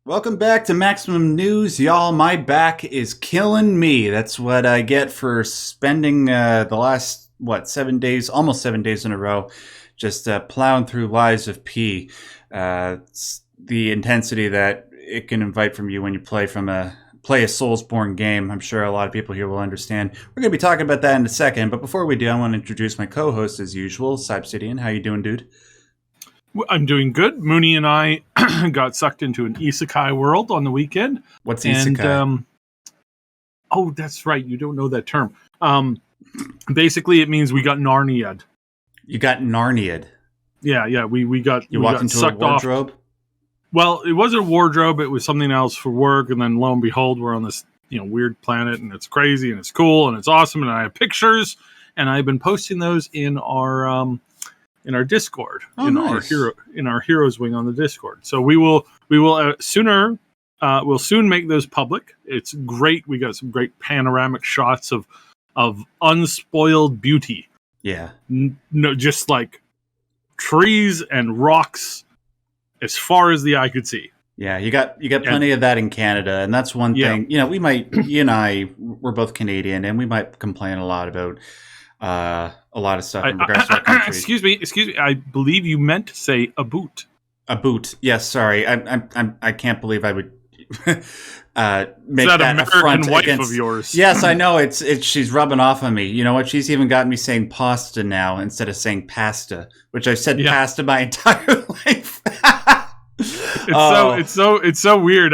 Welcome back to Maximum News, y'all. My back is killing me. That's what I get for spending the last, 7 days, almost 7 days in a row, just plowing through Lies of P. It's the intensity that it can invite from you when you play a Soulsborne game. I'm sure a lot of people here will understand. We're going to be talking about that in a second, but before we do, I want to introduce my co-host as usual, Sybsidian. How you doing, dude? I'm doing good. Mooney and I got sucked into an isekai world on the weekend. What's isekai? Oh, that's right. You don't know that term. Basically, it means we got Narnia'd. You got Narnia'd? Yeah. We got walked into sucked a wardrobe? Off. Well, it wasn't a wardrobe. It was something else for work. And then lo and behold, we're on this weird planet, and it's crazy, and it's cool, and it's awesome. And I have pictures, and I've been posting those in our Discord, nice. our heroes wing on the Discord. So we'll soon make those public. It's great. We got some great panoramic shots of unspoiled beauty. Yeah. No, just like trees and rocks as far as the eye could see. Yeah, you got plenty of that in Canada, and that's one thing. We might, you and I, we're both Canadian, and we might complain a lot about a lot of stuff in regards to our country. Excuse me. I believe you meant to say a boot. A boot. Yes, sorry. I can't believe I would make that American affront wife against of yours. Yes, I know. It's she's rubbing off on me. You know what? She's even got me saying pasta now instead of saying pasta, which I've said pasta my entire life. It's so weird.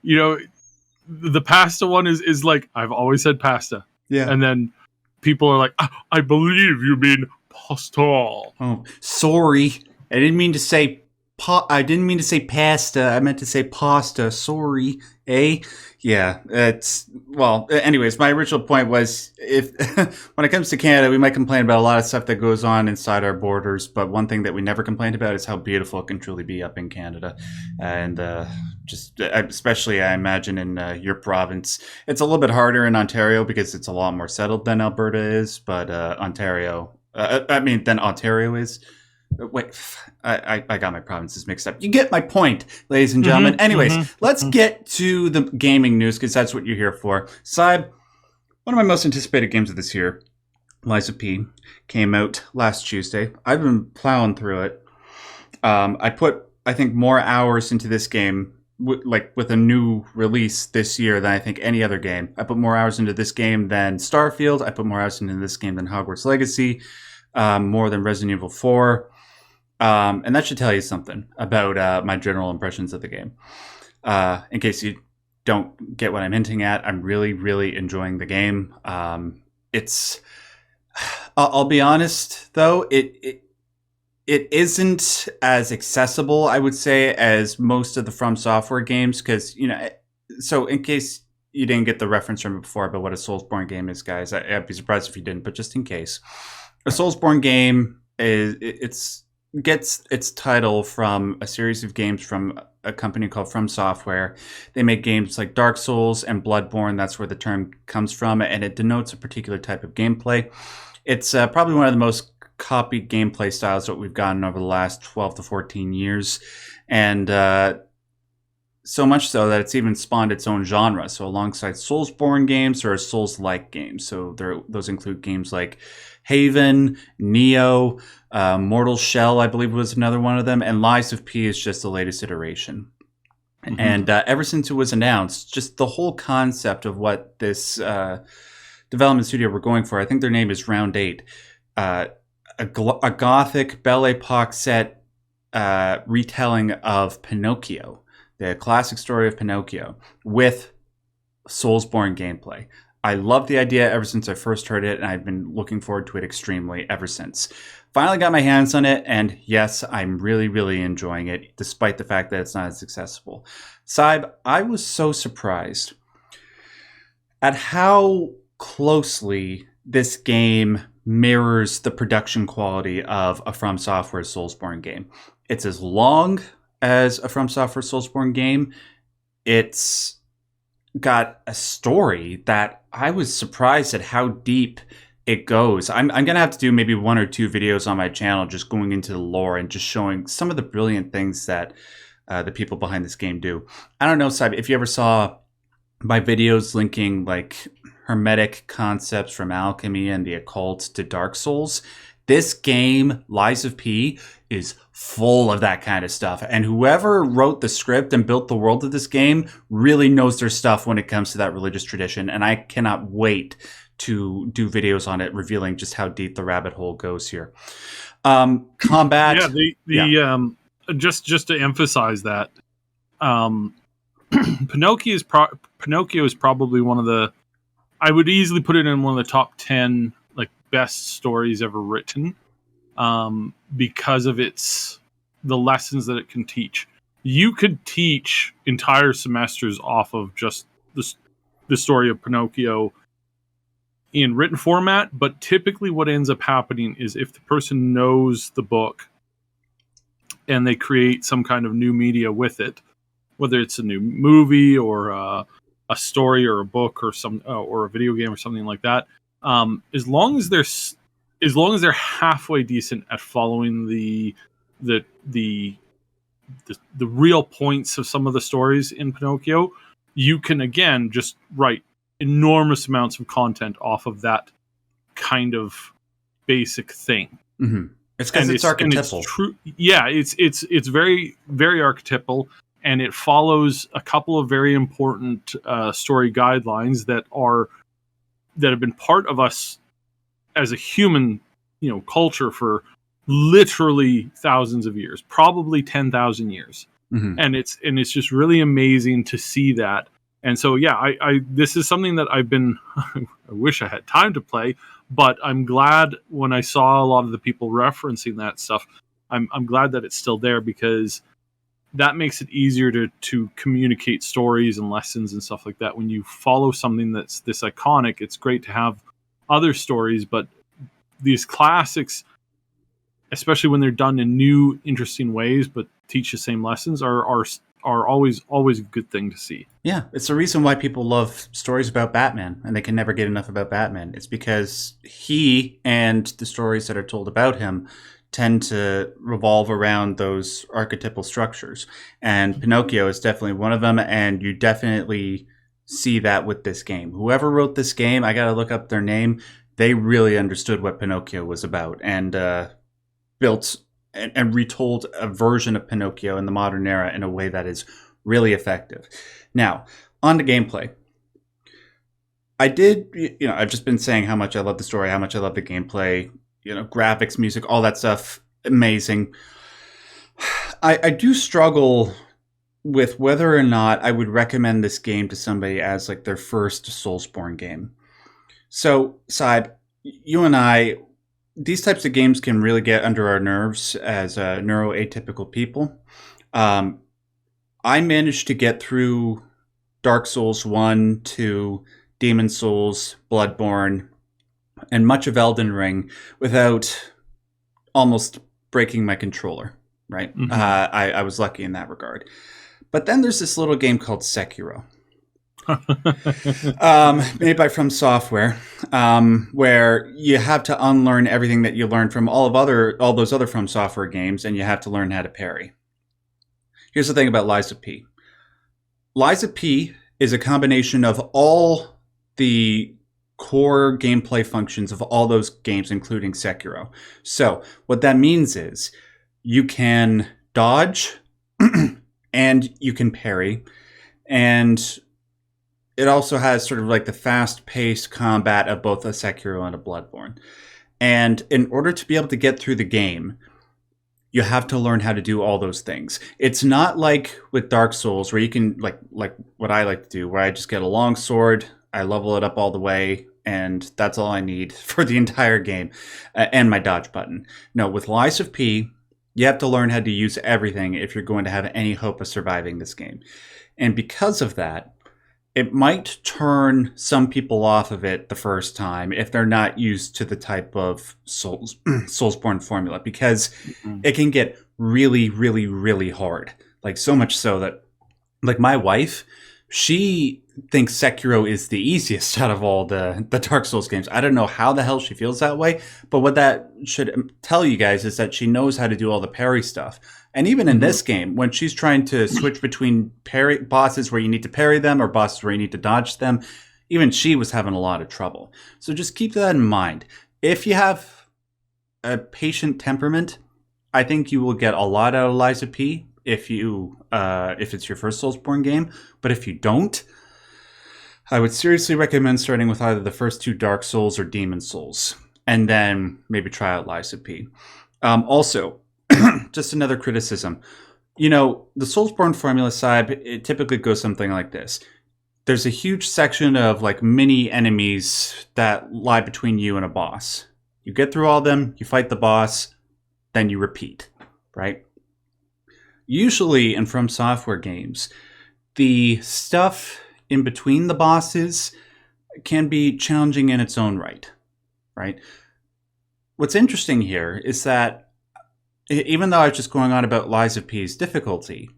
The pasta one is like, I've always said pasta. Yeah. And then people are like, I believe you mean pasta. Oh, sorry. I didn't mean to say pasta. I meant to say pasta. Sorry. Yeah. Anyways, my original point was if when it comes to Canada, we might complain about a lot of stuff that goes on inside our borders, but one thing that we never complained about is how beautiful it can truly be up in Canada. And especially I imagine in your province. It's a little bit harder in Ontario because it's a lot more settled than Alberta is, but Ontario is. Wait, I got my provinces mixed up. You get my point, ladies and gentlemen. Anyways, let's get to the gaming news because that's what you're here for. Syb, one of my most anticipated games of this year, Lies of P, came out last Tuesday. I've been plowing through it. I put, I think, more hours into this game with a new release this year than I think any other game. I put more hours into this game than Starfield. I put more hours into this game than Hogwarts Legacy, more than Resident Evil 4. And that should tell you something about my general impressions of the game. In case you don't get what I'm hinting at, I'm really, really enjoying the game. I'll be honest, though, it isn't as accessible, I would say, as most of the From Software games. Because, so in case you didn't get the reference from it before about what a Soulsborne game is, guys, I'd be surprised if you didn't, but just in case. A Soulsborne game gets its title from a series of games from a company called From Software. They make games like Dark Souls and Bloodborne. That's where the term comes from, and it denotes a particular type of gameplay. It's probably one of the most copied gameplay styles that we've gotten over the last 12 to 14 years, and so much so that it's even spawned its own genre. So alongside Soulsborne games, there are Souls-like games. So those include games like Haven, Neo, Mortal Shell, I believe was another one of them, and Lies of P is just the latest iteration. Mm-hmm. And ever since it was announced, just the whole concept of what this development studio were going for, I think their name is Round 8, a gothic Belle Epoque set retelling of Pinocchio, the classic story of Pinocchio, with Soulsborne gameplay. I love the idea ever since I first heard it, and I've been looking forward to it extremely ever since. Finally got my hands on it, and yes, I'm really, really enjoying it, despite the fact that it's not as accessible. Syb, I was so surprised at how closely this game mirrors the production quality of a From Software Soulsborne game. It's as long as a From Software Soulsborne game. It's got a story that I was surprised at how deep it goes. I'm going to have to do maybe one or two videos on my channel just going into the lore and just showing some of the brilliant things that the people behind this game do. I don't know, Cyb, if you ever saw my videos linking like hermetic concepts from alchemy and the occult to Dark Souls. This game, Lies of P, is full of that kind of stuff. And whoever wrote the script and built the world of this game really knows their stuff when it comes to that religious tradition. And I cannot wait to do videos on it, revealing just how deep the rabbit hole goes here. Combat. Yeah, just to emphasize that, Pinocchio is probably one of the, I would easily put it in one of the top 10 like best stories ever written, because of the lessons that it can teach. You could teach entire semesters off of just the story of Pinocchio in written format, but typically what ends up happening is if the person knows the book and they create some kind of new media with it, whether it's a new movie or a story or a book or or a video game or something like that, as long as they're halfway decent at following the real points of some of the stories in Pinocchio, you can again just write enormous amounts of content off of that kind of basic thing. Mm-hmm. It's because it's archetypal. It's very, very archetypal, and it follows a couple of very important story guidelines that have been part of us as a human, culture for literally thousands of years, probably 10,000 years. Mm-hmm. And it's just really amazing to see that. And so, I this is something that I've been, I wish I had time to play, but I'm glad when I saw a lot of the people referencing that stuff, I'm glad that it's still there, because that makes it easier to communicate stories and lessons and stuff like that. When you follow something that's this iconic, it's great to have other stories, but these classics, especially when they're done in new, interesting ways, but teach the same lessons, are always a good thing to see. Yeah, it's the reason why people love stories about Batman, and they can never get enough about Batman. It's because he and the stories that are told about him tend to revolve around those archetypal structures. And Pinocchio is definitely one of them, and you definitely see that with this game. Whoever wrote this game, I got to look up their name. They really understood what Pinocchio was about, and built and retold a version of Pinocchio in the modern era in a way that is really effective. Now, on to gameplay. I've just been saying how much I love the story, how much I love the gameplay, graphics, music, all that stuff, amazing. I do struggle with whether or not I would recommend this game to somebody as like their first Soulsborne game. So, Syb, you and I, these types of games can really get under our nerves as neuroatypical people. I managed to get through Dark Souls 1 to Demon Souls, Bloodborne, and much of Elden Ring without almost breaking my controller, right? Mm-hmm. I was lucky in that regard. But then there's this little game called Sekiro. Made by From Software, where you have to unlearn everything that you learned from all those other From Software games, and you have to learn how to parry. Here's the thing about Lies of P. Lies of P is a combination of all the core gameplay functions of all those games, including Sekiro. So what that means is you can dodge and you can parry, and it also has sort of like the fast-paced combat of both a Sekiro and a Bloodborne. And in order to be able to get through the game, you have to learn how to do all those things. It's not like with Dark Souls where you can, like what I like to do, where I just get a long sword, I level it up all the way, and that's all I need for the entire game, and my dodge button. No, with Lies of P, you have to learn how to use everything if you're going to have any hope of surviving this game. And because of that, it might turn some people off of it the first time if they're not used to the type of Soulsborne formula, because it can get really, really, really hard. Like so much so that, like my wife, she think Sekiro is the easiest out of all the Dark Souls games. I don't know how the hell she feels that way, but what that should tell you guys is that she knows how to do all the parry stuff. And even in this game, when she's trying to switch between parry bosses where you need to parry them or bosses where you need to dodge them, even she was having a lot of trouble. So just keep that in mind. If you have a patient temperament, I think you will get a lot out of Lies of P if it's your first Soulsborne game. But if you don't, I would seriously recommend starting with either the first 2 Dark Souls or Demon Souls, and then maybe try out Lies of P. Also, just another criticism. The Soulsborne formula side, it typically goes something like this. There's a huge section of like mini enemies that lie between you and a boss. You get through all of them, you fight the boss, then you repeat, right? Usually in From Software games, the stuff in between the bosses can be challenging in its own right? What's interesting here is that even though I was just going on about Lies of P's difficulty,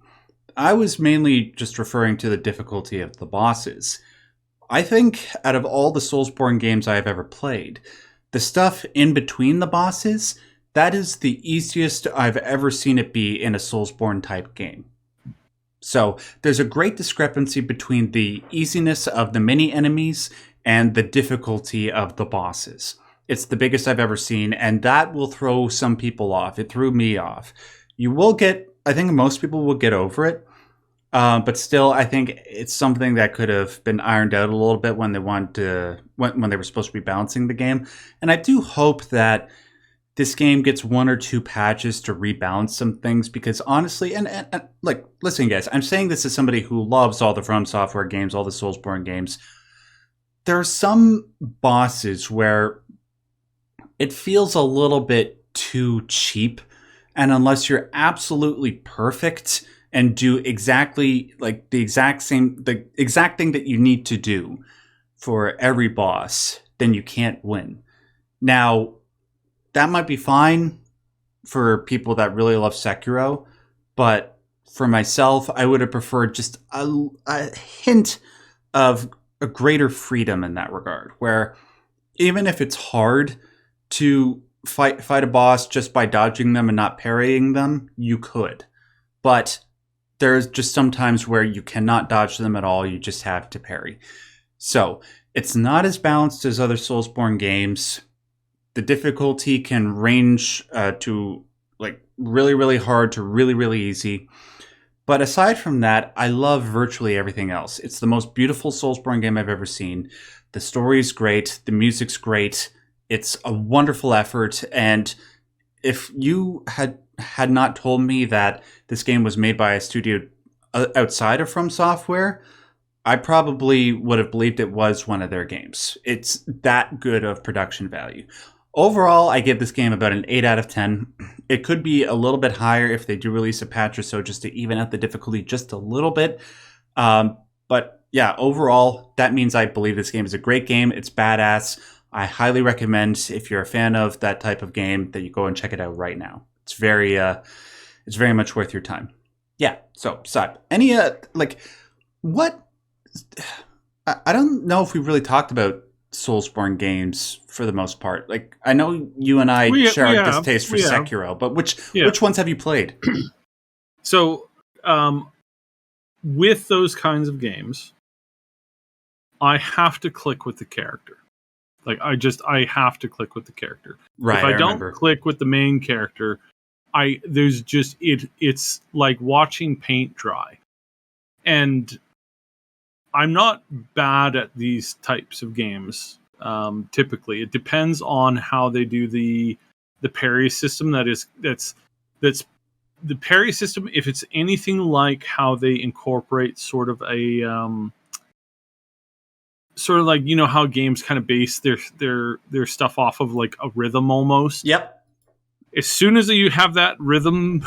I was mainly just referring to the difficulty of the bosses. I think out of all the Soulsborne games I have ever played, the stuff in between the bosses, that is the easiest I've ever seen it be in a Soulsborne type game. So there's a great discrepancy between the easiness of the mini enemies and the difficulty of the bosses. It's the biggest I've ever seen, and that will throw some people off. It threw me off. I think most people will get over it, but still, I think it's something that could have been ironed out a little bit when they when they were supposed to be balancing the game. And I do hope that this game gets 1 or 2 patches to rebalance some things, because honestly, and like, listen, guys, I'm saying this as somebody who loves all the From Software games, all the Soulsborne games. There are some bosses where it feels a little bit too cheap, and unless you're absolutely perfect and do exactly like the exact thing that you need to do for every boss, then you can't win. Now, that might be fine for people that really love Sekiro, but for myself, I would have preferred just a hint of a greater freedom in that regard, where even if it's hard to fight a boss just by dodging them and not parrying them, you could. But there's just some times where you cannot dodge them at all, you just have to parry. So, it's not as balanced as other Soulsborne games. The difficulty can range to like really, really hard to really, really easy. But aside from that, I love virtually everything else. It's the most beautiful Soulsborne game I've ever seen. The story's great. The music's great. It's a wonderful effort. And if you had not told me that this game was made by a studio outside of From Software, I probably would have believed it was one of their games. It's that good of production value. Overall, I give this game about an 8 out of 10. It could be a little bit higher if they do release a patch or so just to even out the difficulty just a little bit. But yeah, overall, that means I believe this game is a great game. It's badass. I highly recommend, if you're a fan of that type of game, that you go and check it out right now. It's very much worth your time. Yeah, so, Sib, any, what? I don't know if we really talked about Soulsborne games for the most part. Like, I know you and I share our distaste for Sekiro, but which ones have you played? So, with those kinds of games, I have to click with the character. Like, I have to click with the character. Right. If I don't click with the main character, it's like watching paint dry. And I'm not bad at these types of games. Typically, it depends on how they do the parry system. That's the parry system. If it's anything like how they incorporate sort of like, you know, how games kind of base their stuff off of like a rhythm almost. Yep. As soon as you have that rhythm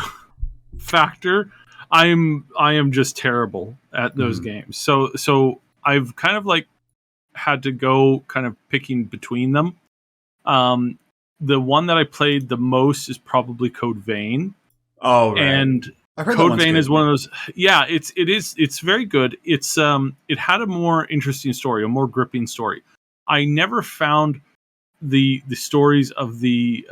factor, I am just terrible at those games. So I've kind of like had to go kind of picking between them. The one that I played the most is probably Code Vein. Oh, right. And I've heard that Code one's Vein good. is one of those. Yeah, it's very good. It had a more interesting story, a more gripping story. I never found the stories of the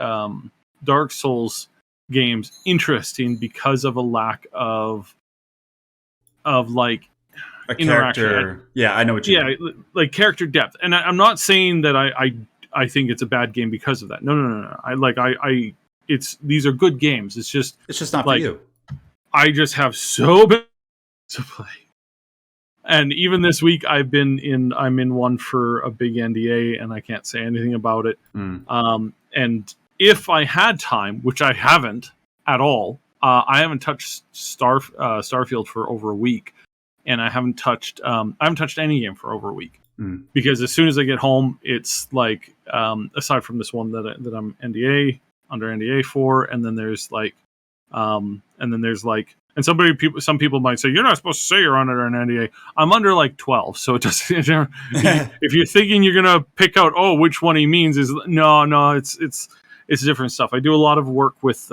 Dark Souls games interesting because of a lack of like A interaction. character. Yeah, I know what you mean. Yeah, like character depth. And I'm not saying that I think it's a bad game because of that. No. These are good games. It's just not for like you. I just have so many to play. And even this week, I'm in one for a big NDA, and I can't say anything about it. And if I had time, which I haven't at all, I haven't touched Starfield for over a week, and I haven't touched any game for over a week because as soon as I get home, it's like aside from this one that I'm under NDA for, and then there's and some people might say you're not supposed to say you're under an NDA. I'm under like 12, so it just if you're thinking you're gonna pick out which one he means is no, it's different stuff. I do a lot of work with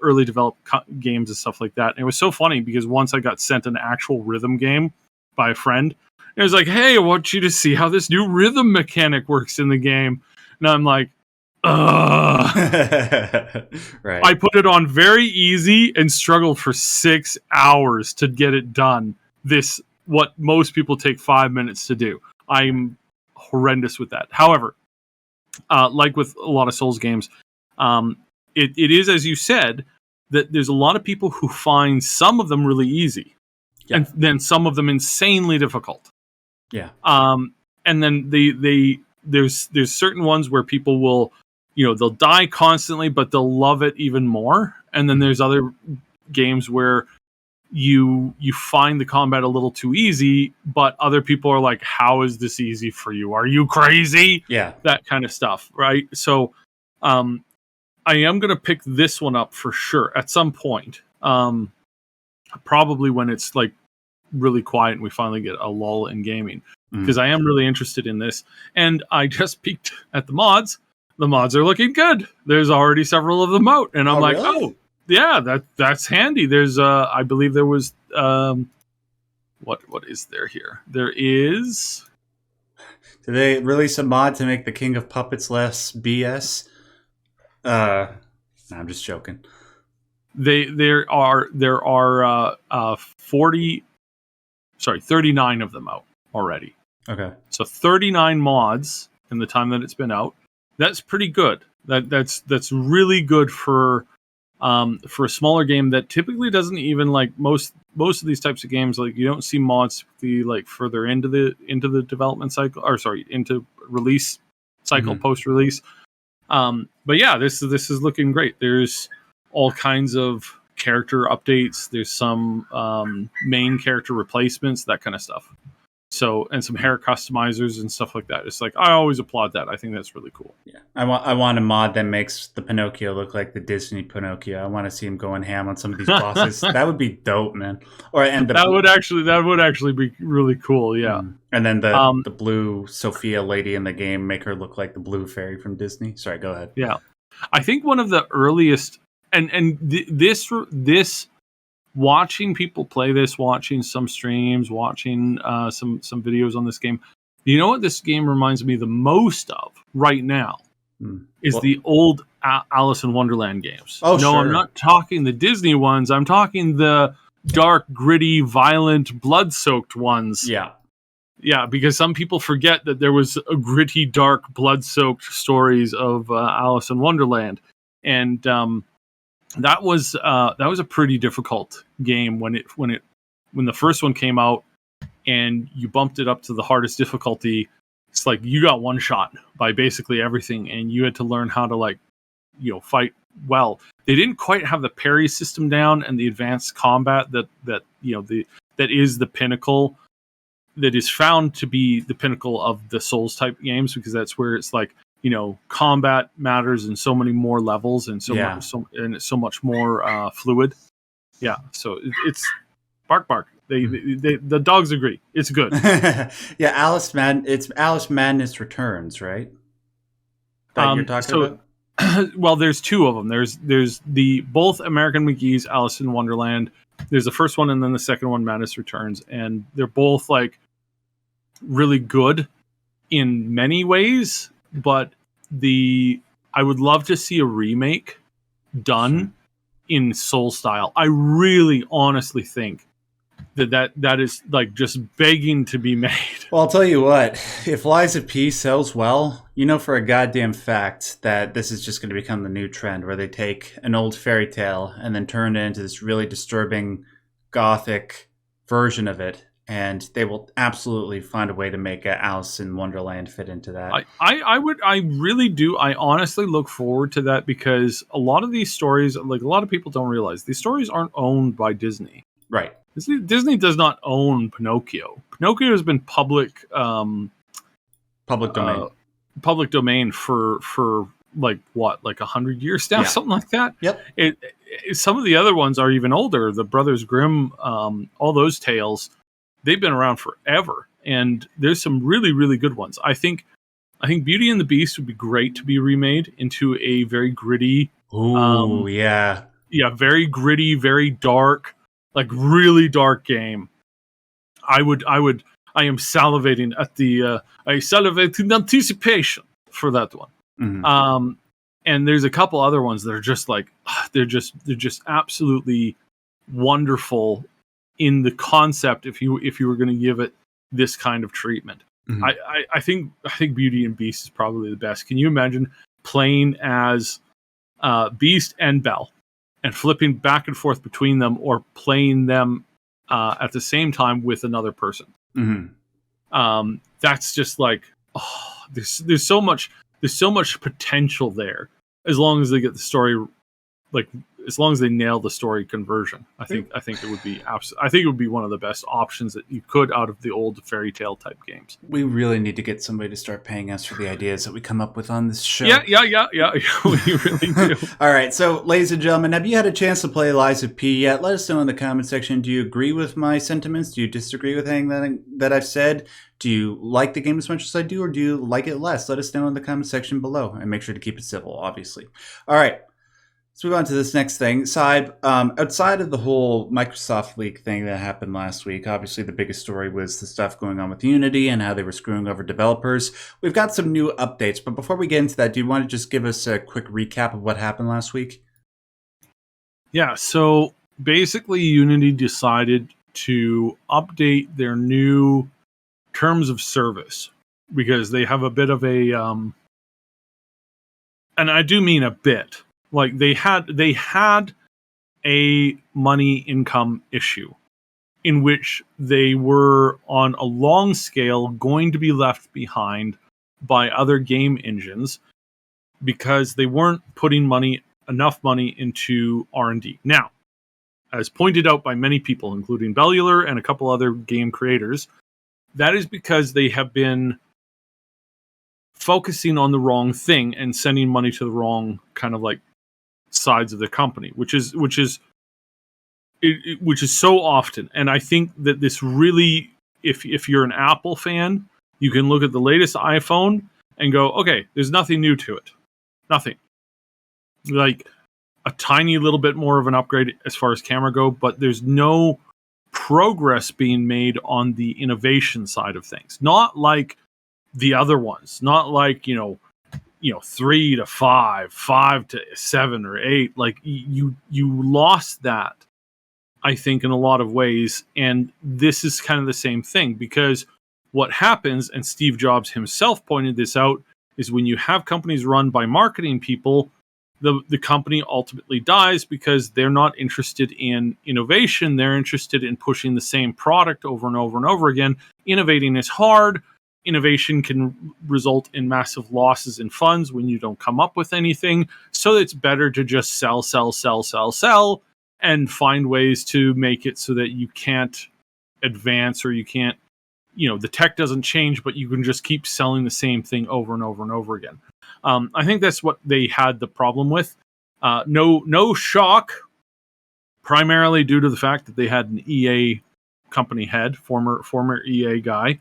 early developed games and stuff like that. And it was so funny because once I got sent an actual rhythm game by a friend, it was like, hey, I want you to see how this new rhythm mechanic works in the game. And I'm like, ugh. Right. I put it on very easy and struggled for 6 hours to get it done. What most people take 5 minutes to do. I'm horrendous with that. However, like with a lot of Souls games, it is, as you said, that there's a lot of people who find some of them really easy, and then some of them insanely difficult. Yeah. And then there's certain ones where people will, they'll die constantly, but they'll love it even more. And then there's other games where you find the combat a little too easy, but other people are like, how is this easy for you? Are you crazy? Yeah. That kind of stuff, right? So I am going to pick this one up for sure at some point. Probably when it's like really quiet and we finally get a lull in gaming, because I am really interested in this. And I just peeked at the mods. The mods are looking good. There's already several of them out, and I'm like, really? oh yeah, that's handy. There's I believe there was what is there here? There is. Did they release a mod to make the King of Puppets less BS? No, I'm just joking. There are 39 of them out already. Okay. So 39 mods in the time that it's been out. That's pretty good. That's really good for a smaller game that typically doesn't even like most of these types of games. Like you don't see mods typically like further into the development cycle, or sorry, into release cycle, post release. But yeah, this is looking great. There's all kinds of character updates. There's some main character replacements, that kind of stuff. So, and some hair customizers and stuff like that. It's like, I always applaud that. I think that's really cool. Yeah, I want a mod that makes the Pinocchio look like the Disney Pinocchio. I want to see him going ham on some of these bosses. That would be dope, man. That would actually be really cool. Yeah. And then the blue Sophia lady in the game, make her look like the blue fairy from Disney. Sorry, go ahead. Yeah, I think one of the earliest this. Watching people play this, watching some streams, watching some videos on this game. You know what this game reminds me the most of right now is the old Alice in Wonderland games. Oh, no, sure. I'm not talking the Disney ones. I'm talking the dark, gritty, violent, blood-soaked ones. Yeah. Yeah, because some people forget that there was a gritty, dark, blood-soaked stories of Alice in Wonderland. And that was a pretty difficult game when the first one came out, and you bumped it up to the hardest difficulty. It's like you got one shot by basically everything, and you had to learn how to fight well. They didn't quite have the parry system down and the advanced combat that is the pinnacle, that is found to be the pinnacle of the Souls type games, because that's where it's like, combat matters in so many more levels and it's so much more fluid. Yeah, so it's bark. The dogs agree. It's good. Yeah, it's Alice Madness Returns, right? That you're talking about? well, there's two of them. There's the both American McGee's Alice in Wonderland. There's the first one, and then the second one, Madness Returns, and they're both like really good in many ways. But I would love to see a remake done in Soul style. I really, honestly think that is like just begging to be made. Well, I'll tell you what, if Lies of P sells well, you know for a goddamn fact that this is just going to become the new trend where they take an old fairy tale and then turn it into this really disturbing gothic version of it, and they will absolutely find a way to make Alice in Wonderland fit into that. I really do. I honestly look forward to that because a lot of these stories, like a lot of people don't realize, these stories aren't owned by Disney. Right. Disney does not own Pinocchio. Pinocchio has been public domain for like what, like 100 years now, something like that. Yep. Some of the other ones are even older. The Brothers Grimm, all those tales, they've been around forever, and there's some really, really good ones. I think Beauty and the Beast would be great to be remade into a very gritty. Ooh, yeah, very gritty, very dark. Like really dark game. I am salivating at I salivate in anticipation for that one. Mm-hmm. And there's a couple other ones that are just like they're just absolutely wonderful in the concept. If you were going to give it this kind of treatment, mm-hmm. I think Beauty and Beast is probably the best. Can you imagine playing as Beast and Belle? And flipping back and forth between them, or playing them at the same time with another person. Mm-hmm. That's just like there's so much potential there. As long as they get the story, like as long as they nail the story conversion, I think it would be I think it would be one of the best options that you could out of the old fairy tale type games. We really need to get somebody to start paying us for the ideas that we come up with on this show. Yeah. We really do. All right, so ladies and gentlemen, have you had a chance to play Lies of P yet? Let us know in the comment section. Do you agree with my sentiments? Do you disagree with anything that I've said? Do you like the game as much as I do, or do you like it less? Let us know in the comment section below, and make sure to keep it civil, obviously. All right. Let's move on to this next thing. Sybe, outside of the whole Microsoft leak thing that happened last week, obviously the biggest story was the stuff going on with Unity and how they were screwing over developers. We've got some new updates, but before we get into that, do you want to just give us a quick recap of what happened last week? Yeah, so basically Unity decided to update their new terms of service because they have a bit of a, and I do mean a bit, like they had a money income issue in which they were on a long scale going to be left behind by other game engines because they weren't putting enough money into R&D. Now, as pointed out by many people, including Bellular and a couple other game creators, that is because they have been focusing on the wrong thing and sending money to the wrong kind of like sides of the company, which is so often. And I think that this really, if you're an Apple fan, you can look at the latest iPhone and go, okay, there's nothing new to it. Nothing. Like a tiny little bit more of an upgrade as far as camera go, but there's no progress being made on the innovation side of things. Not like the other ones. Not like, 3 to 5, 5 to 7 or 8. Like you lost that, I think, in a lot of ways. And this is kind of the same thing, because what happens, and Steve Jobs himself pointed this out, is when you have companies run by marketing people, the company ultimately dies because they're not interested in innovation. They're interested in pushing the same product over and over and over again. Innovating is hard. Innovation can result in massive losses in funds when you don't come up with anything. So it's better to just sell, and find ways to make it so that you can't advance, or you can't, the tech doesn't change, but you can just keep selling the same thing over and over and over again. I think that's what they had the problem with. No shock, primarily due to the fact that they had an EA company head, former EA guy,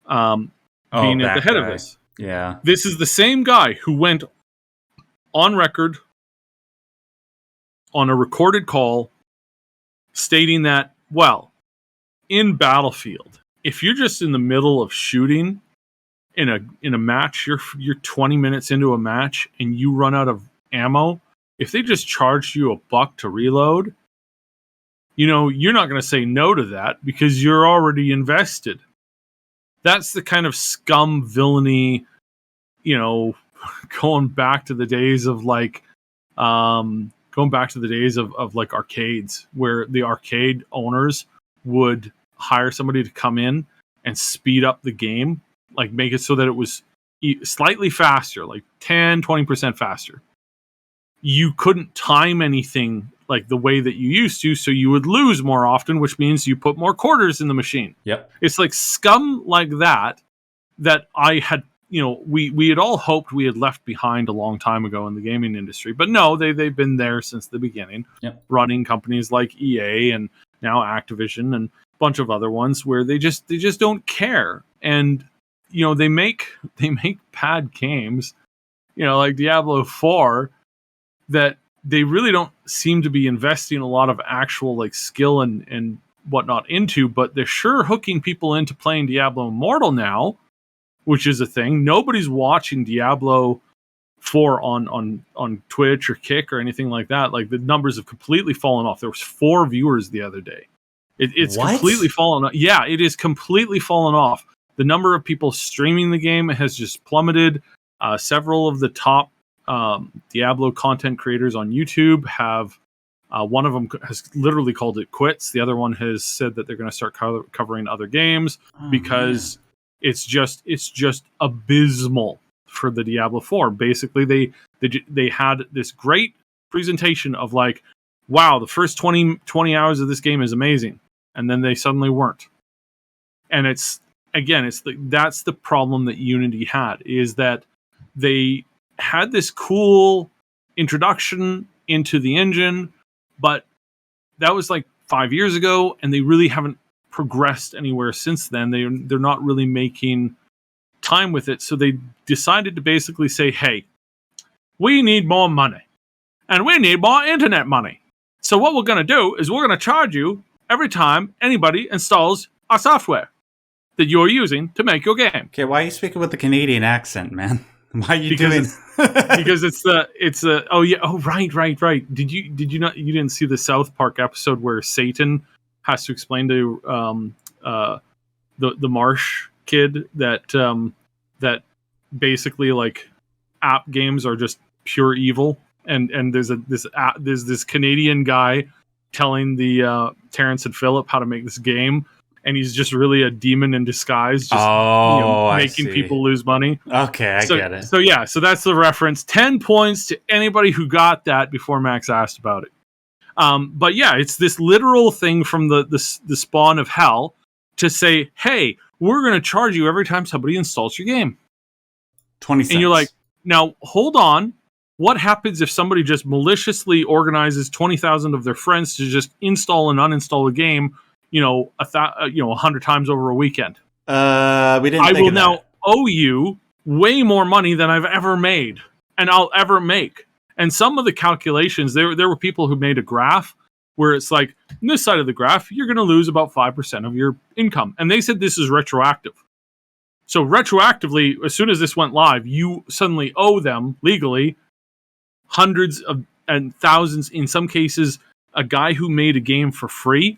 being at the head of this. Yeah. This is the same guy who went on record on a recorded call stating that, well, in Battlefield, if you're just in the middle of shooting in a match, you're 20 minutes into a match and you run out of ammo, if they just charged you $1 to reload, you're not going to say no to that because you're already invested. That's the kind of scum villainy, going back to the days of like arcades, where the arcade owners would hire somebody to come in and speed up the game, like make it so that it was slightly faster, like 10-20% faster. You couldn't time anything like the way that you used to, so you would lose more often, which means you put more quarters in the machine. Yep. It's like scum like that I had, we had all hoped we had left behind a long time ago in the gaming industry. But no, they've been there since the beginning, yep. Running companies like EA and now Activision and a bunch of other ones where they just don't care. And, they make bad games, like Diablo 4, that they really don't seem to be investing a lot of actual like skill and whatnot into, but they're sure hooking people into playing Diablo Immortal now, which is a thing. Nobody's watching Diablo 4 on Twitch or Kick or anything like that. Like, the numbers have completely fallen off. There was 4 viewers the other day. It's what? Completely fallen off. Yeah, it is completely fallen off. The number of people streaming the game has just plummeted. Several of the top Diablo content creators on YouTube have, one of them has literally called it quits. The other one has said that they're going to start covering other games because it's just abysmal for the Diablo 4. Basically, they had this great presentation of like, wow, the first 20 hours of this game is amazing, and then they suddenly weren't. And that's the problem that Unity had, is that they had this cool introduction into the engine, but that was like 5 years ago, and they really haven't progressed anywhere since then. They're not really making time with it, so they decided to basically say, hey, we need more money, and we need more internet money. So what we're going to do is we're going to charge you every time anybody installs our software that you're using to make your game. Okay, why are you speaking with the Canadian accent, man? Why are you doing? Because right. Did you not? You didn't see the South Park episode where Satan has to explain to the Marsh kid that basically like app games are just pure evil, and there's this Canadian guy telling the Terrence and Phillip how to make this game. And he's just really a demon in disguise, just making people lose money. Okay, I get it. So that's the reference. 10 points to anybody who got that before Max asked about it. But yeah, it's this literal thing from the spawn of hell to say, hey, we're going to charge you every time somebody installs your game. 20 cents. And you're like, now, hold on. What happens if somebody just maliciously organizes 20,000 of their friends to just install and uninstall a game 100 times over a weekend? We didn't. I will now owe you way more money than I've ever made, and I'll ever make. And some of the calculations, there were people who made a graph where it's like, on this side of the graph, you're going to lose about 5% of your income, and they said this is retroactive. So retroactively, as soon as this went live, you suddenly owe them legally hundreds of and thousands. In some cases, a guy who made a game for free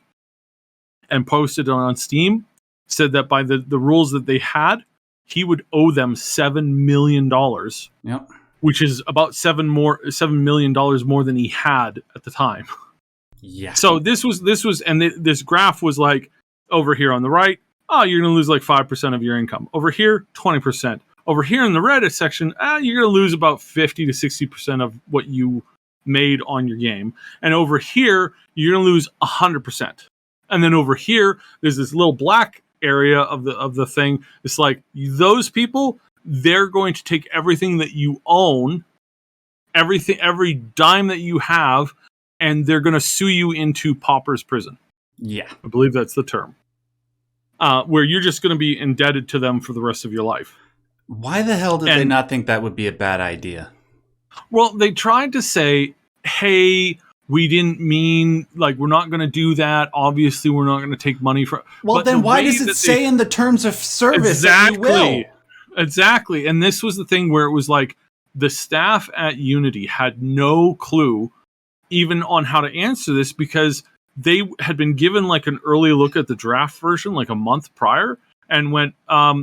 and posted it on Steam said that by the rules that they had, he would owe them $7 million. Yep. Which is about $7 million more than he had at the time. Yeah. So this graph was like, over here on the right, you're going to lose like 5% of your income. Over here, 20%. Over here in the Reddit section, you're going to lose about 50 to 60% of what you made on your game. And over here, you're going to lose 100%. And then over here, there's this little black area of the thing. It's like, those people, they're going to take everything that you own, every dime that you have, and they're going to sue you into pauper's prison. Yeah. I believe that's the term. Where you're just going to be indebted to them for the rest of your life. Why the hell did they not think that would be a bad idea? Well, they tried to say, hey, we didn't mean, like, we're not going to do that. Obviously, we're not going to take money from. Well, then why does it say in the terms of service that you will? Exactly. And this was the thing where it was like the staff at Unity had no clue even on how to answer this, because they had been given like an early look at the draft version like a month prior and went,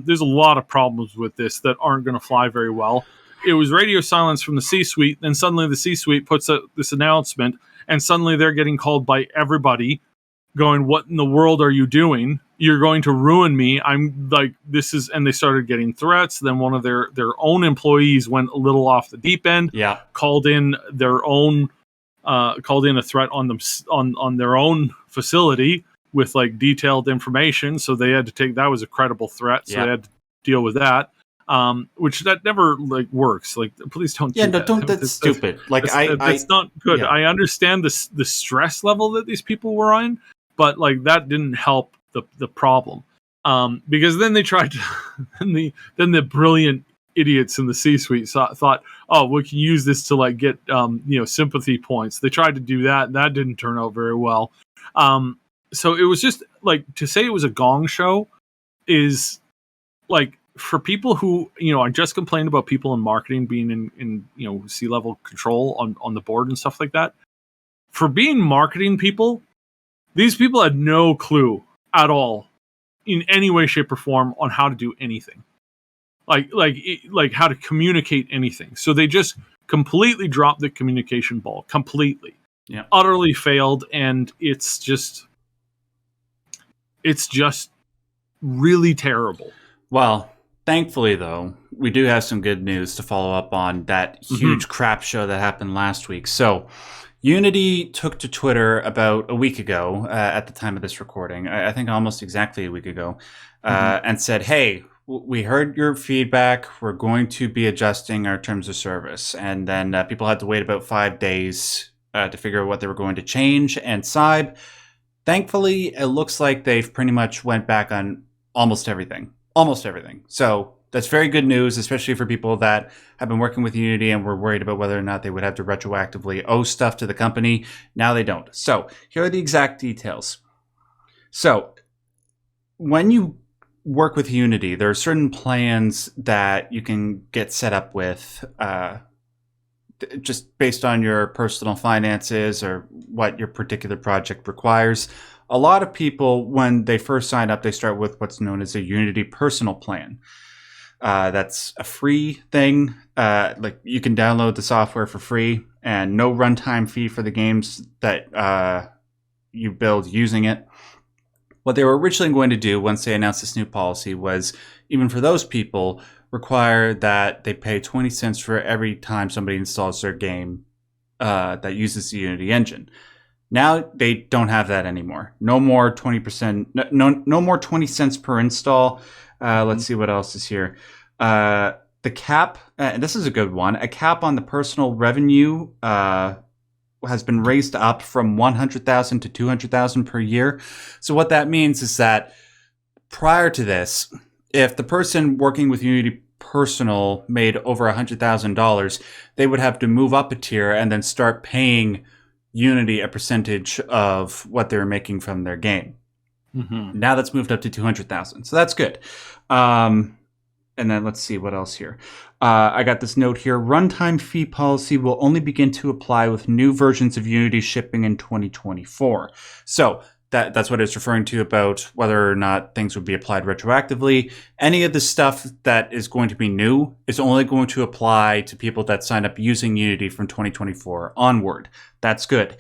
there's a lot of problems with this that aren't going to fly very well. It was radio silence from the C-suite. Then suddenly the C-suite puts out this announcement, and suddenly they're getting called by everybody going, what in the world are you doing? You're going to ruin me. I'm like, this is, and they started getting threats. Then one of their own employees went a little off the deep end. Yeah. Called in their own, called in a threat on them, on their own facility with like detailed information. So they had to take, that was a credible threat. So they had to deal with that. Which that never like works. Like, please don't. Yeah, do no, that. don't. That's stupid. Like, that's not good. Yeah. I understand the stress level that these people were on, but like that didn't help the problem. Because then they tried to, then the brilliant idiots in the C-suite thought, oh, we can use this to like get sympathy points. They tried to do that, and that didn't turn out very well. So it was just like, to say it was a gong show is like, for people who, I just complained about people in marketing being in C-level control on the board and stuff like that. For being marketing people, these people had no clue at all in any way, shape, or form on how to do anything. Like how to communicate anything. So they just completely dropped the communication ball. Completely. Yeah. Utterly failed, and it's just really terrible. Well, thankfully, though, we do have some good news to follow up on that huge crap show that happened last week. So, Unity took to Twitter about a week ago, at the time of this recording, I think almost exactly a week ago, and said, hey, we heard your feedback. We're going to be adjusting our terms of service. And then people had to wait about 5 days to figure out what they were going to change. And Cyb, thankfully, it looks like they've pretty much went back on almost everything. So that's very good news, especially for people that have been working with Unity and were worried about whether or not they would have to retroactively owe stuff to the company. Now they don't. So here are the exact details. So when you work with Unity, there are certain plans that you can get set up with just based on your personal finances or what your particular project requires. A lot of people, when they first sign up, they start with what's known as a Unity personal plan. That's a free thing. Like, you can download the software for free and no runtime fee for the games that you build using it. What they were originally going to do once they announced this new policy was, even for those people, require that they pay 20 cents for every time somebody installs their game that uses the Unity engine. Now they don't have that anymore. No more 20%. No more 20 cents per install. Let's see what else is here. The cap, and this is a good one. A cap on the personal revenue has been raised up from 100,000 to 200,000 per year. So what that means is that prior to this, if the person working with Unity Personal made over $100,000, they would have to move up a tier and then start paying Unity a percentage of what they were making from their game. Now that's moved up to 200,000. So that's good. And then let's see what else here. I got this note here. Runtime fee policy will only begin to apply with new versions of Unity shipping in 2024. So that's what it's referring to about whether or not things would be applied retroactively. Any of the stuff that is going to be new is only going to apply to people that sign up using Unity from 2024 onward. That's good.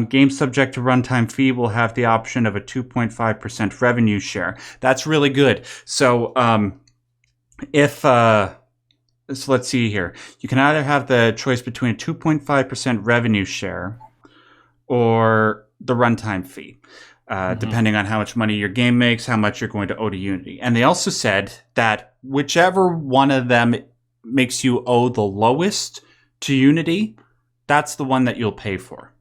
Games subject to runtime fee will have the option of a 2.5% revenue share. That's really good. So so let's see here. You can either have the choice between a 2.5% revenue share or the runtime fee, depending on how much money your game makes, how much you're going to owe to Unity. And they also said that whichever one of them makes you owe the lowest to Unity, that's the one that you'll pay for.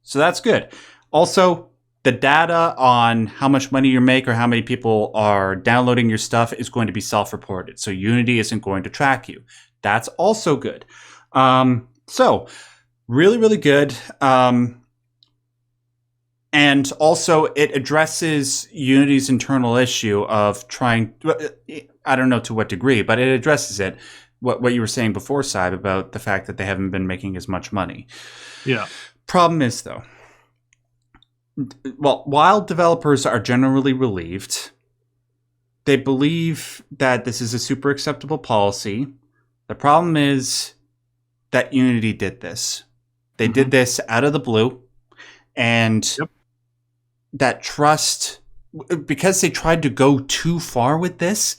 So that's good. Also, the data on how much money you make or how many people are downloading your stuff is going to be self-reported. So Unity isn't going to track you. That's also good. So, really, really good. And also, it addresses Unity's internal issue of trying. I don't know to what degree, but it addresses it. What you were saying before, Saib, about the fact that they haven't been making as much money. Yeah. Problem is, though, well, while developers are generally relieved, they believe that this is a super acceptable policy. The problem is that Unity did this. They did this out of the blue, and that trust, because they tried to go too far with this,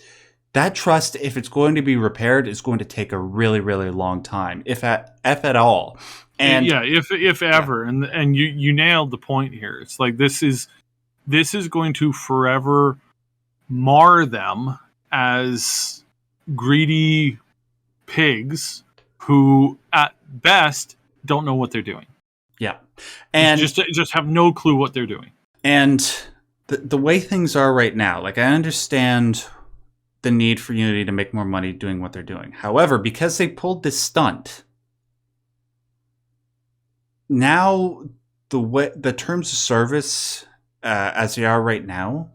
that trust, if it's going to be repaired, is going to take a really, really long time, if at all. And if ever. And you nailed the point here. It's like this is going to forever mar them as greedy pigs who, at best, don't know what they're doing. Yeah, and just have no clue what they're doing. And the way things are right now, like, I understand the need for Unity to make more money doing what they're doing. However, because they pulled this stunt, now the terms of service as they are right now,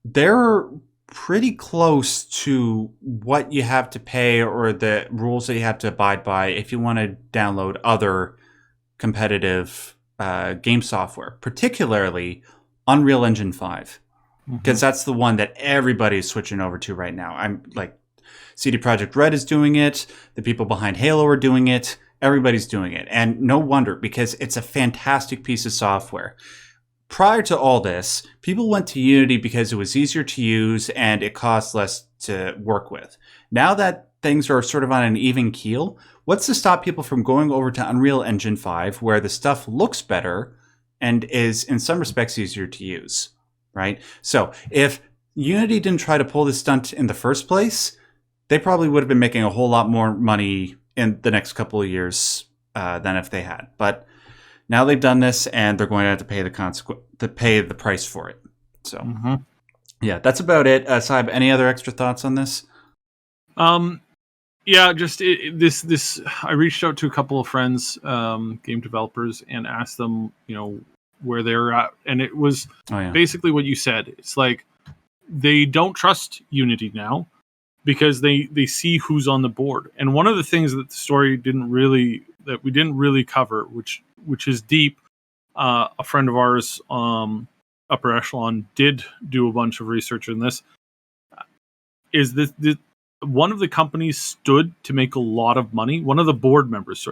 they're pretty close to what you have to pay or the rules that you have to abide by if you want to download other competitive game software, particularly Unreal Engine 5, because that's the one that everybody's switching over to right now. I'm like, CD Projekt Red is doing it. The people behind Halo are doing it. Everybody's doing it. And no wonder, because it's a fantastic piece of software. Prior to all this, people went to Unity because it was easier to use and it cost less to work with. Now that things are sort of on an even keel, what's to stop people from going over to Unreal Engine 5, where the stuff looks better and is, in some respects, easier to use, right? So if Unity didn't try to pull this stunt in the first place, they probably would have been making a whole lot more money in the next couple of years than if they had. But now they've done this, and they're going to have to pay the price for it. So, yeah, that's about it. Saib, any other extra thoughts on this? Yeah, just this. I reached out to a couple of friends, game developers, and asked them, where they're at, and it was basically what you said. It's like they don't trust Unity now because they see who's on the board. And one of the things that the story we didn't really cover, which is deep. A friend of ours, Upper Echelon, did do a bunch of research on this. Is this one of the companies stood to make a lot of money? One of the board members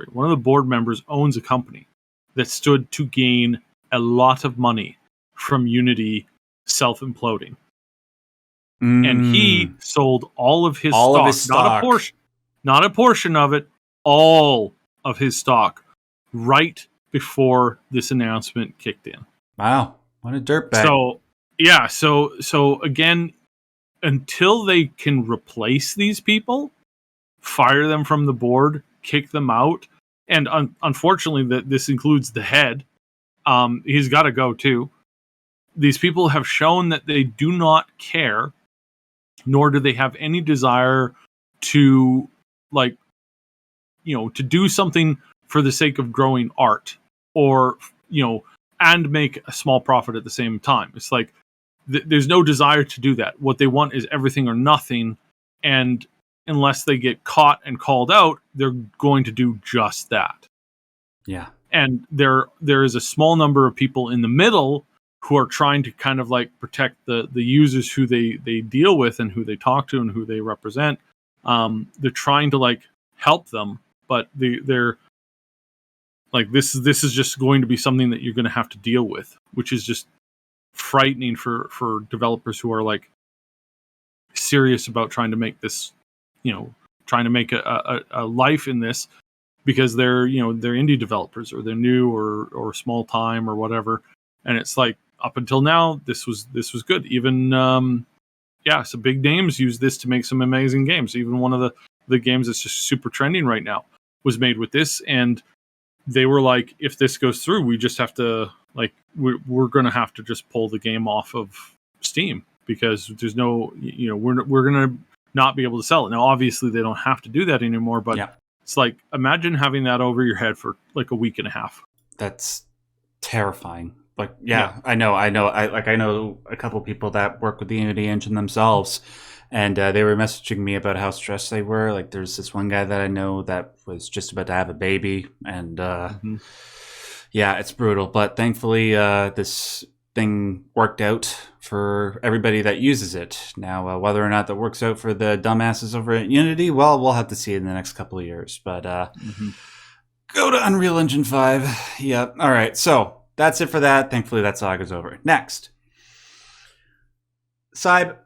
owns a company that stood to gain a lot of money from Unity self-imploding. And he sold all of his stock. Not a portion of it, all of his stock, right before this announcement kicked in. Wow, what a dirtbag. So again, until they can replace these people, fire them from the board, kick them out, and unfortunately, this includes the head. He's got to go too. These people have shown that they do not care, nor do they have any desire to, to do something for the sake of growing art, or and make a small profit at the same time. It's like there's no desire to do that. What they want is everything or nothing, and unless they get caught and called out, they're going to do just that. Yeah. And there is a small number of people in the middle who are trying to kind of protect the users who they deal with and who they talk to and who they represent. They're trying to help them, but they're this is just going to be something that you're going to have to deal with, which is just frightening for developers who are serious about trying to make this, trying to make a life in this, because they're indie developers, or they're new or small time or whatever. And it's up until now, this was good. Even some big names use this to make some amazing games. Even one of the games that's just super trending right now was made with this, and they were like, if this goes through, we just have to we're going to have to just pull the game off of Steam, because there's no, we're going to not be able to sell it. Now, obviously they don't have to do that anymore, but It's like, imagine having that over your head for like a week and a half. That's terrifying. Like, yeah. I know. I know a couple people that work with the Unity engine themselves, and they were messaging me about how stressed they were. Like, there's this one guy that I know that was just about to have a baby, and yeah, it's brutal. But thankfully, this thing worked out for everybody that uses it. Now, whether or not that works out for the dumbasses over at Unity, well, we'll have to see in the next couple of years. But go to Unreal Engine 5. Yep. All right. So that's it for that. Thankfully, that saga's over. Next. Syb,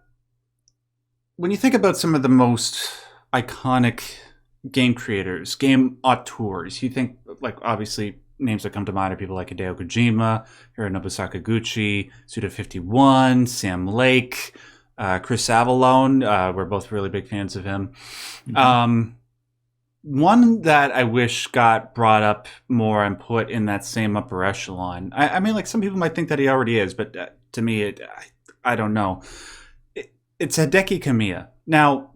when you think about some of the most iconic game creators, game auteurs, you think, like, obviously, names that come to mind are people like Hideo Kojima, Hironobu Sakaguchi, Suda51, Sam Lake, Chris Avallone. We're both really big fans of him. One that I wish got brought up more and put in that same upper echelon. I mean, like, some people might think that he already is, but to me, I don't know. It's Hideki Kamiya. Now,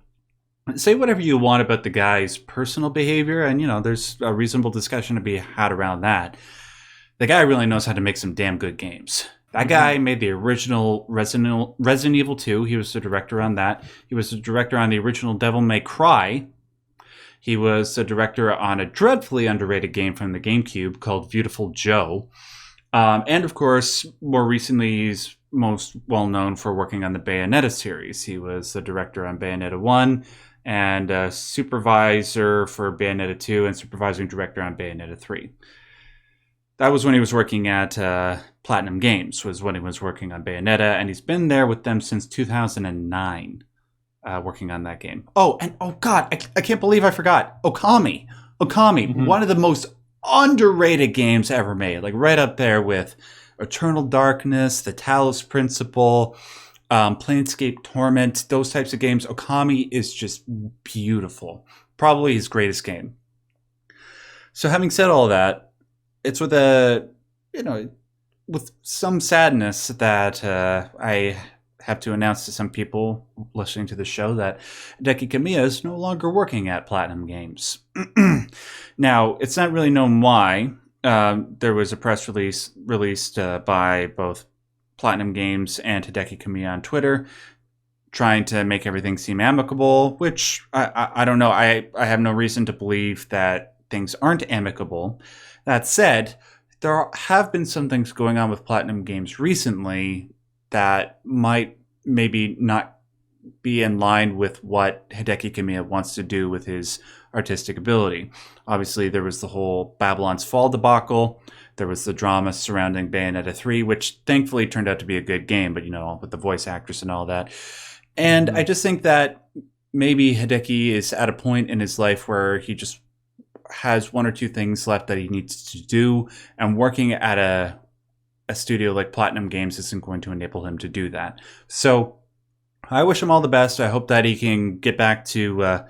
say whatever you want about the guy's personal behavior, and, there's a reasonable discussion to be had around that. The guy really knows how to make some damn good games. That guy made the original Resident Evil 2. He was the director on that. He was the director on the original Devil May Cry. He was the director on a dreadfully underrated game from the GameCube called Beautiful Joe. And, of course, more recently, he's most well known for working on the Bayonetta series. He was the director on Bayonetta 1 and a supervisor for Bayonetta 2 and supervising director on Bayonetta 3. That was when he was working at PlatinumGames, was when he was working on Bayonetta, and he's been there with them since 2009, working on that game. Oh, and oh god, I can't believe I forgot. Okami, one of the most underrated games ever made, like right up there with Eternal Darkness, The Talos Principle, Planescape Torment, those types of games. Okami is just beautiful. Probably his greatest game. So having said all that, it's with with some sadness that I have to announce to some people listening to the show that Hideki Kamiya is no longer working at PlatinumGames. Now, it's not really known why. There was a press release released by both PlatinumGames and Hideki Kamiya on Twitter, trying to make everything seem amicable, which I don't know. I have no reason to believe that things aren't amicable. That said, there have been some things going on with PlatinumGames recently that might maybe not be in line with what Hideki Kamiya wants to do with his artistic ability. Obviously, there was the whole Babylon's Fall debacle. There was the drama surrounding Bayonetta 3, which thankfully turned out to be a good game, but, with the voice actress and all that. And I just think that maybe Hideki is at a point in his life where he just has one or two things left that he needs to do, and working at a studio like PlatinumGames isn't going to enable him to do that. So I wish him all the best. I hope that he can get back to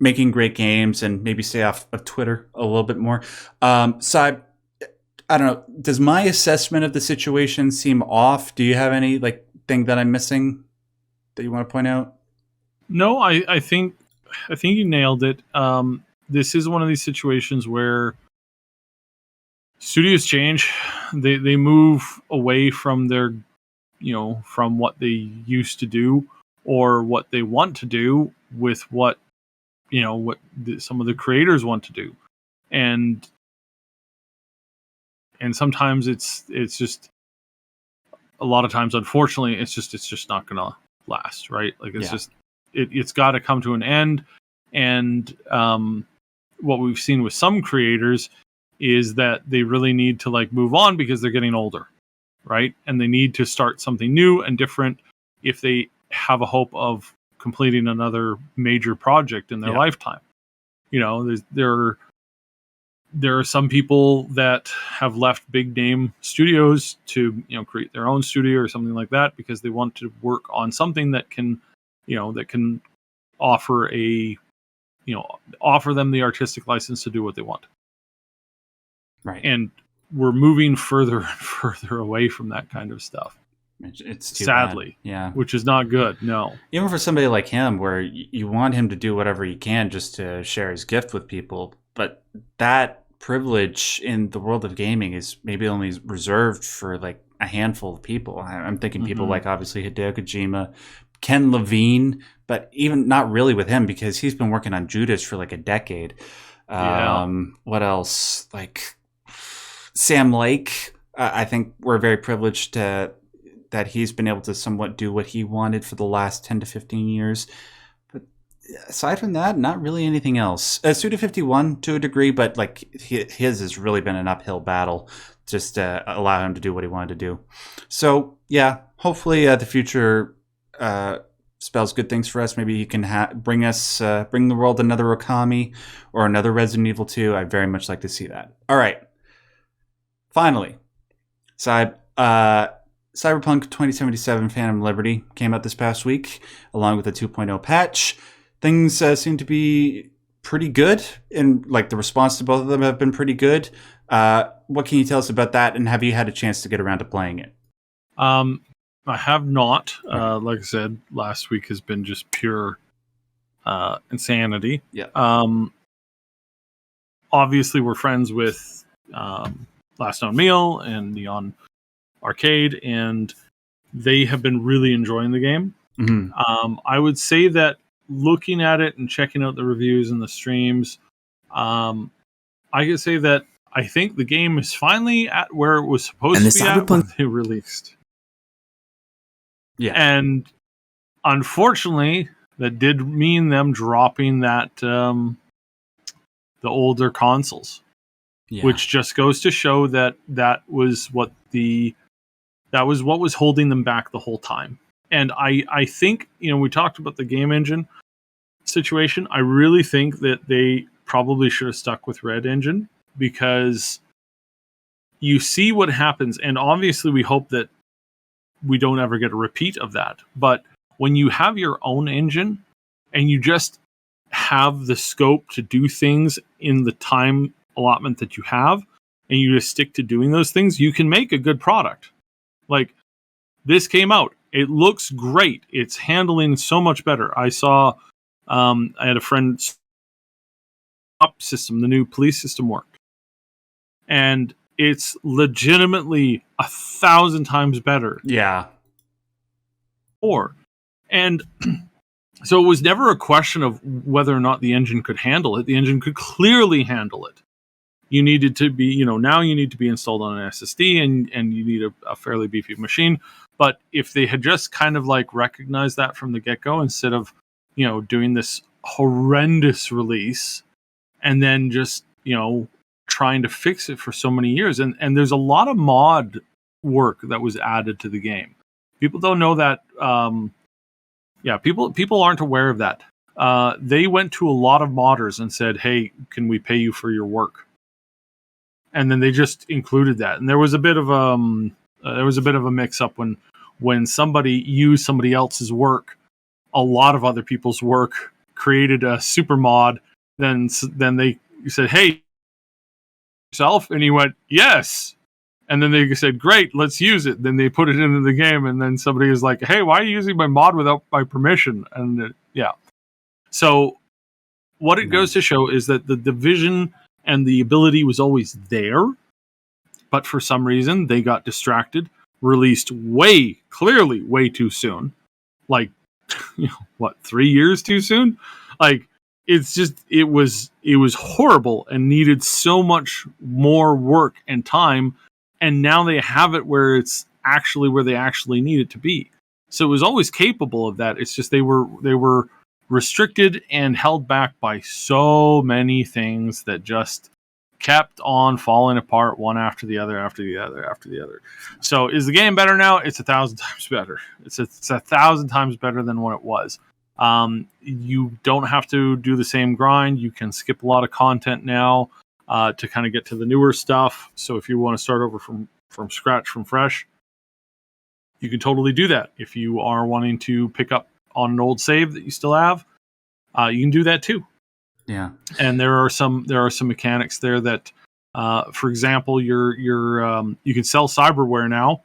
making great games and maybe stay off of Twitter a little bit more. So I don't know. Does my assessment of the situation seem off? Do you have any thing that I'm missing that you want to point out? No, I think you nailed it. This is one of these situations where studios change. They move away from their, from what they used to do or what they want to do with what some of the creators want to do. And sometimes it's just, a lot of times, unfortunately, it's just not going to last, right? Like it's got to come to an end. And what we've seen with some creators is that they really need to move on because they're getting older, right? And they need to start something new and different if they have a hope of completing another major project in their lifetime. There are some people that have left big name studios to create their own studio or something like that because they want to work on something that can offer offer them the artistic license to do what they want. Right. And we're moving further and further away from that kind of stuff. It's too sadly. bad. Yeah. Which is not good. No. Even for somebody like him, where you want him to do whatever he can just to share his gift with people, but that privilege in the world of gaming is maybe only reserved for like a handful of people. I'm thinking people like obviously Hideki Kojima, Ken Levine, but even not really with him because he's been working on Judas for like a decade. What else? Like Sam Lake. I think we're very privileged that he's been able to somewhat do what he wanted for the last 10 to 15 years. But aside from that, not really anything else. Suda51 to a degree, but like his has really been an uphill battle just to allow him to do what he wanted to do. So yeah, hopefully the future spells good things for us. Maybe he can bring the world another Okami or another Resident Evil 2. I'd very much like to see that. All right. Finally, Cyberpunk 2077 Phantom Liberty came out this past week, along with a 2.0 patch. Things seem to be pretty good, and like the response to both of them have been pretty good. What can you tell us about that, and have you had a chance to get around to playing it? I have not. Like I said, last week has been just pure insanity. Yeah. Obviously, we're friends with Last Known Meal and Neon Arcade, and they have been really enjoying the game. Mm-hmm. I would say that looking at it and checking out the reviews and the streams, I could say that I think the game is finally at where it was supposed to be at when they released. Yeah. And unfortunately, that did mean them dropping that the older consoles. Yeah. Which just goes to show that was what was holding them back the whole time. And I think, we talked about the game engine situation. I really think that they probably should have stuck with Red Engine, because you see what happens. And obviously we hope that we don't ever get a repeat of that. But when you have your own engine and you just have the scope to do things in the time allotment that you have, and you just stick to doing those things, you can make a good product. Like, this came out, it looks great, it's handling so much better. I saw I had a friend up system, the new police system, work, and it's legitimately 1,000 times better. Yeah. And so it was never a question of whether or not the engine could handle it. The engine could clearly handle it. You needed to be, now you need to be installed on an SSD, and you need a fairly beefy machine. But if they had just kind of like recognized that from the get-go, instead of, doing this horrendous release and then just, trying to fix it for so many years. And there's a lot of mod work that was added to the game. People don't know that. People aren't aware of that. They went to a lot of modders and said, "Hey, can we pay you for your work?" And then they just included that. And there was a bit of a mix up when somebody used somebody else's work, a lot of other people's work, created a super mod. Then they said, "Hey, yourself," and he went, "Yes." And then they said, "Great, let's use it." Then they put it into the game, and then somebody was like, "Hey, why are you using my mod without my permission?" And so what it goes to show is that the vision and the ability was always there, but for some reason they got distracted, released way too soon. Like, 3 years too soon? Like, it's just, it was horrible and needed so much more work and time. And now they have it where it's actually where they actually need it to be. So it was always capable of that. It's just they were restricted and held back by so many things that just kept on falling apart, one after the other, after the other, after the other. So is the game better now? It's 1,000 times better. It's 1,000 times better than what it was. You don't have to do the same grind. You can skip a lot of content now to kind of get to the newer stuff. So if you want to start over from scratch, from fresh, you can totally do that. If you are wanting to pick up on an old save that you still have, you can do that too. Yeah. And there are some mechanics there that, for example, you can sell cyberware now,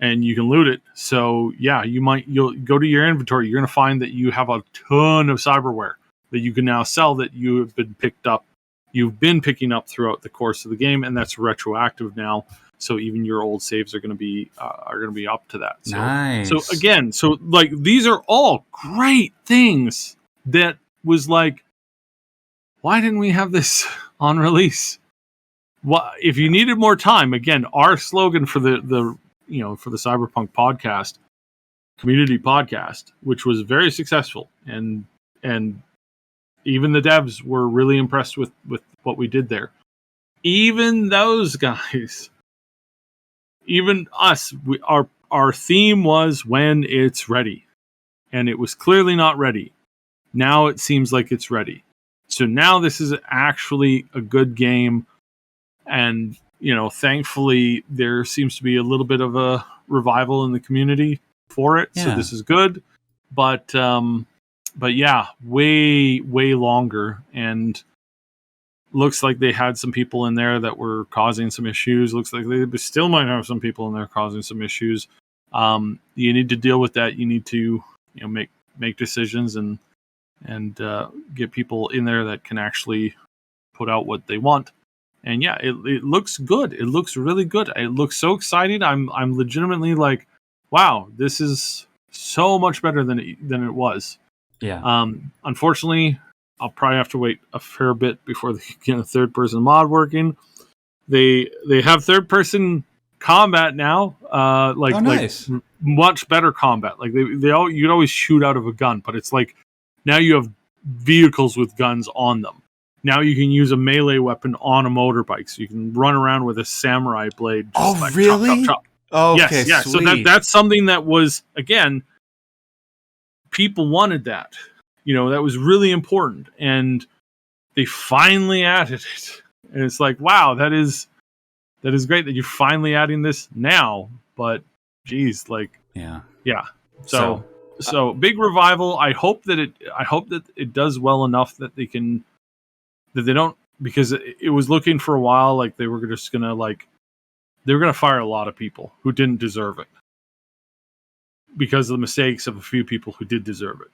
and you can loot it. So yeah, you'll go to your inventory. You're going to find that you have a ton of cyberware that you can now sell that you've been picking up throughout the course of the game, and that's retroactive now. So even your old saves are going to be up to that. So, Nice. So again, like these are all great things that was like, why didn't we have this on release? What if you needed more time? Again, our slogan for the for the Cyberpunk podcast, community podcast, which was very successful, and even the devs were really impressed with what we did there. Even those guys, even us, our theme was when it's ready, and it was clearly not ready. Now it seems like it's ready. So now this is actually a good game, and thankfully there seems to be a little bit of a revival in the community for it. Yeah. So this is good, but yeah, way longer, and looks like they had some people in there that were causing some issues. Looks like they still might have some people in there causing some issues. You need to deal with that. You need to make decisions and get people in there that can actually put out what they want. And yeah, it looks good. It looks really good. It looks so exciting. I'm legitimatately like, wow, this is so much better than it was. Yeah. Unfortunately, I'll probably have to wait a fair bit before they get a third person mod working. They have third person combat now. Nice. Like much better combat. Like you'd always shoot out of a gun, but it's like now you have vehicles with guns on them. Now you can use a melee weapon on a motorbike, so you can run around with a samurai blade. Just really? Chop. Oh, okay, yes, yeah. Sweet. So that's something that was, again, people wanted that. That was really important, and they finally added it. And it's like, wow, that is great that you're finally adding this now. But geez, like, yeah. So big revival. I hope that it does well enough that they don't, because it was looking for a while like they were just gonna fire a lot of people who didn't deserve it because of the mistakes of a few people who did deserve it.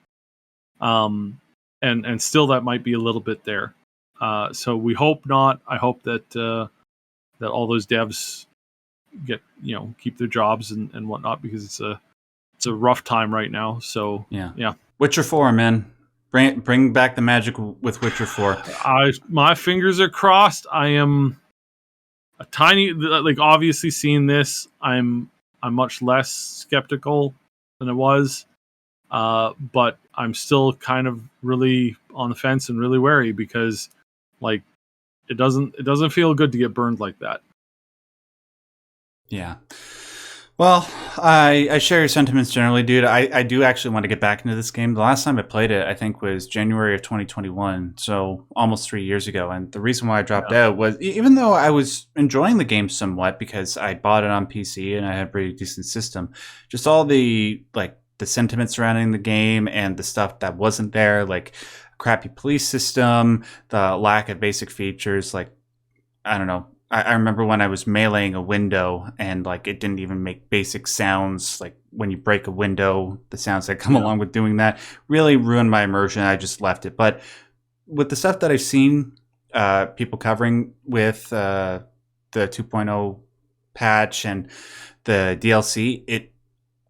And still that might be a little bit there. So we hope not. I hope that all those devs get keep their jobs and whatnot, because it's a rough time right now. So yeah. Witcher 4, man. Bring back the magic with Witcher 4. My fingers are crossed. I am a tiny, like, obviously seeing this, I'm much less skeptical than it was, but I'm still kind of really on the fence and really wary, because like it doesn't feel good to get burned like that. Yeah. Well, I share your sentiments generally, dude. I do actually want to get back into this game. The last time I played it, I think, was January of 2021, so almost 3 years ago. And the reason why I dropped out was, even though I was enjoying the game somewhat because I bought it on PC and I had a pretty decent system, just all the sentiment surrounding the game and the stuff that wasn't there, like crappy police system, the lack of basic features, like, I don't know. I remember when I was meleeing a window and like it didn't even make basic sounds. Like when you break a window, the sounds that come along with doing that really ruined my immersion. I just left it. But with the stuff that I've seen people covering with the 2.0 patch and the DLC, it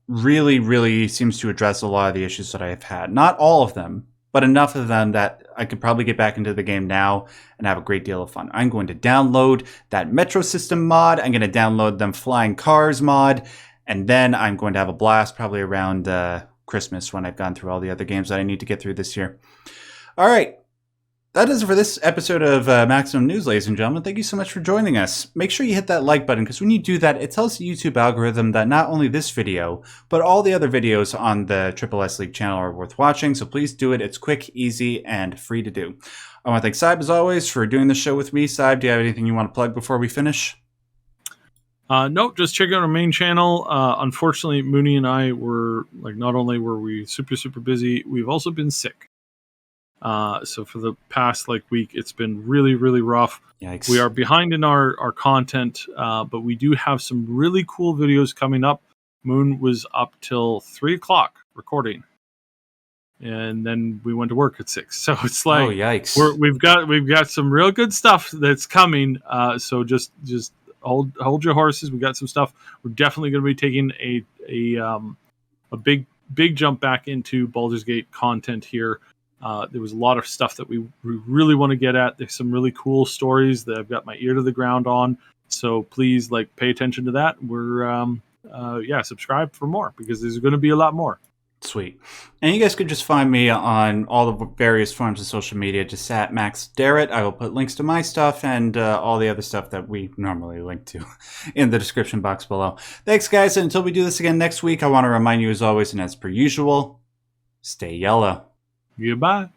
really, really seems to address a lot of the issues that I've had. Not all of them, but enough of them that I could probably get back into the game now and have a great deal of fun. I'm going to download that Metro System mod. I'm going to download them Flying Cars mod. And then I'm going to have a blast probably around Christmas when I've gone through all the other games that I need to get through this year. All right. That is it for this episode of Maximum News, ladies and gentlemen. Thank you so much for joining us. Make sure you hit that like button, because when you do that, it tells the YouTube algorithm that not only this video, but all the other videos on the Triple S League channel are worth watching. So please do it. It's quick, easy, and free to do. I want to thank Syb, as always, for doing the show with me. Syb, do you have anything you want to plug before we finish? Nope, just check out our main channel. Unfortunately, Mooney and I were, not only were we super, super busy, we've also been sick. So for the past week, it's been really, really rough. Yikes. We are behind in our content, but we do have some really cool videos coming up Moon was up till 3 o'clock recording, and then we went to work at 6. So it's like, oh yikes! we've got some real good stuff that's coming. So just hold your horses. We got some stuff. We're definitely going to be taking a big jump back into Baldur's Gate content here. There was a lot of stuff that we really want to get at. There's some really cool stories that I've got my ear to the ground on. So please, pay attention to that. We're subscribe for more, because there's going to be a lot more. Sweet. And you guys could just find me on all the various forms of social media, just at Max Derrat. I will put links to my stuff and all the other stuff that we normally link to in the description box below. Thanks, guys. And until we do this again next week, I want to remind you, as always, and as per usual, stay yellow. Goodbye.